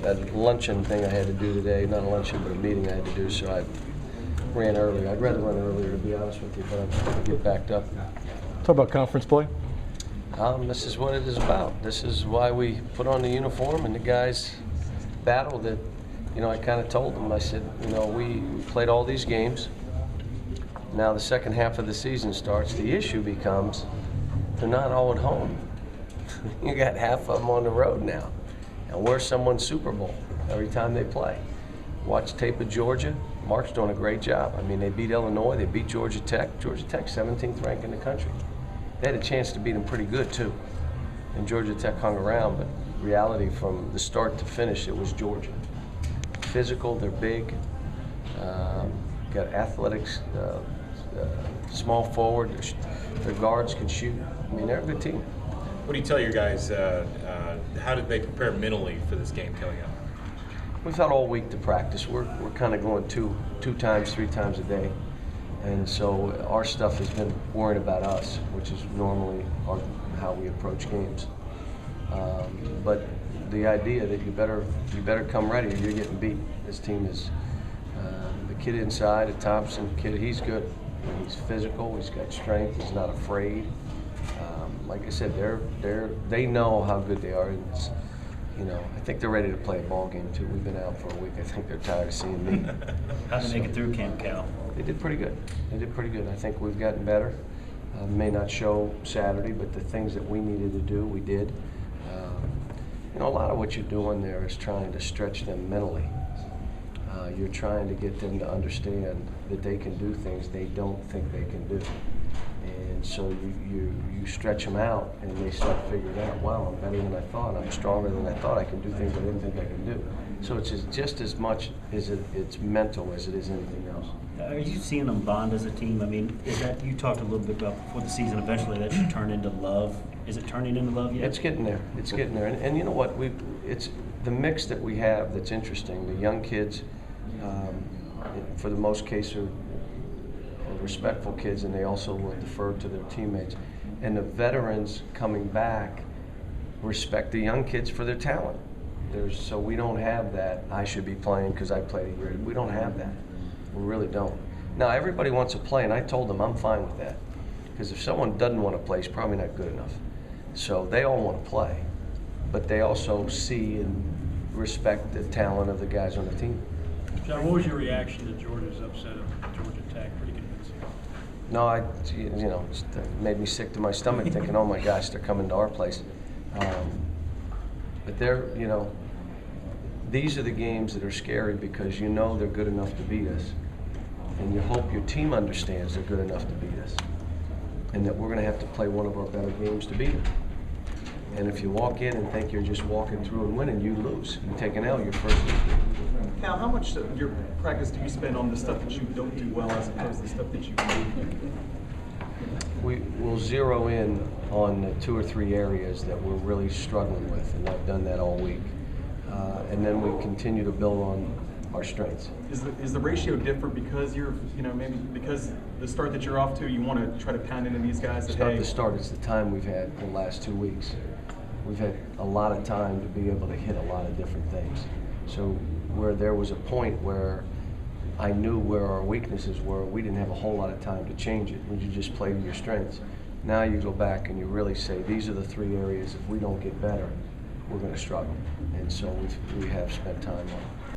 a luncheon thing I had to do today, not a luncheon, but a meeting I had to do, so I ran early. I'd rather run earlier, to be honest with you, but I'm going to get backed up. Talk about conference play. This is what it is about. This is why we put on the uniform and the guys battled it. I kind of told them, I said, we played all these games. Now the second half of the season starts. The issue becomes they're not all at home. You got half of them on the road now. And we're someone's Super Bowl every time they play. Watch tape of Georgia. Mark's doing a great job. I mean, they beat Illinois. They beat Georgia Tech. Georgia Tech, 17th ranked in the country. They had a chance to beat them pretty good, too. And Georgia Tech hung around, but reality from the start to finish, it was Georgia. Physical, they're big. Got athletics, small forward. Their guards can shoot. I mean, they're a good team. What do you tell your guys? How did they prepare mentally for this game coming up? We've had all week to practice. We're kind of going two times, 3 times a day. And so our stuff has been worrying about us, which is normally how we approach games. But the idea that you better come ready or you're getting beat. This team is the kid inside, the Thompson kid. He's good. He's physical. He's got strength. He's not afraid. Like I said, they know how good they are. And I think they're ready to play a ball game too. We've been out for a week. I think they're tired of seeing me. How did they make it through Camp Cal? They did pretty good. I think we've gotten better. May not show Saturday, but the things that we needed to do, we did. A lot of what you're doing there is trying to stretch them mentally. You're trying to get them to understand that they can do things they don't think they can do. And so you stretch them out, and they start figuring out, wow, I'm better than I thought. I'm stronger than I thought. I can do things I didn't think I can do. So it's just as much as it's mental as it is anything else. Are you seeing them bond as a team? I mean, is that, you talked a little bit about before the season, eventually that should turn into love. Is it turning into love yet? It's getting there. It's getting there. And you know what? It's the mix that we have that's interesting. The young kids, for the most case, are respectful kids, and they also will defer to their teammates. And the veterans coming back respect the young kids for their talent. So we don't have that, I should be playing because I played a year. We don't have that. We really don't. Now, everybody wants to play, and I told them I'm fine with that. Because if someone doesn't want to play, it's probably not good enough. So they all want to play, but they also see and respect the talent of the guys on the team. John, what was your reaction to Georgia's upset of Georgia Tech? Pretty convincing. No, it made me sick to my stomach thinking, oh my gosh, they're coming to our place. But these are the games that are scary because they're good enough to beat us. And you hope your team understands they're good enough to beat us. And that we're going to have to play one of our better games to beat them. And if you walk in and think you're just walking through and winning, you lose. You take an L your first week. Cal, how much of your practice do you spend on the stuff that you don't do well as opposed to the stuff that you do? We will zero in on the 2 or 3 areas that we're really struggling with, and I've done that all week. And then we continue to build on our strengths. Is the ratio different because you're, maybe because the start that you're off to, you want to try to pound into these guys? It's not the start, it's the time we've had the last 2 weeks. We've had a lot of time to be able to hit a lot of different things. So where there was a point where I knew where our weaknesses were, we didn't have a whole lot of time to change it. You just play to your strengths. Now you go back and you really say, these are the 3 areas, if we don't get better, we're going to struggle. And so we have spent time on it.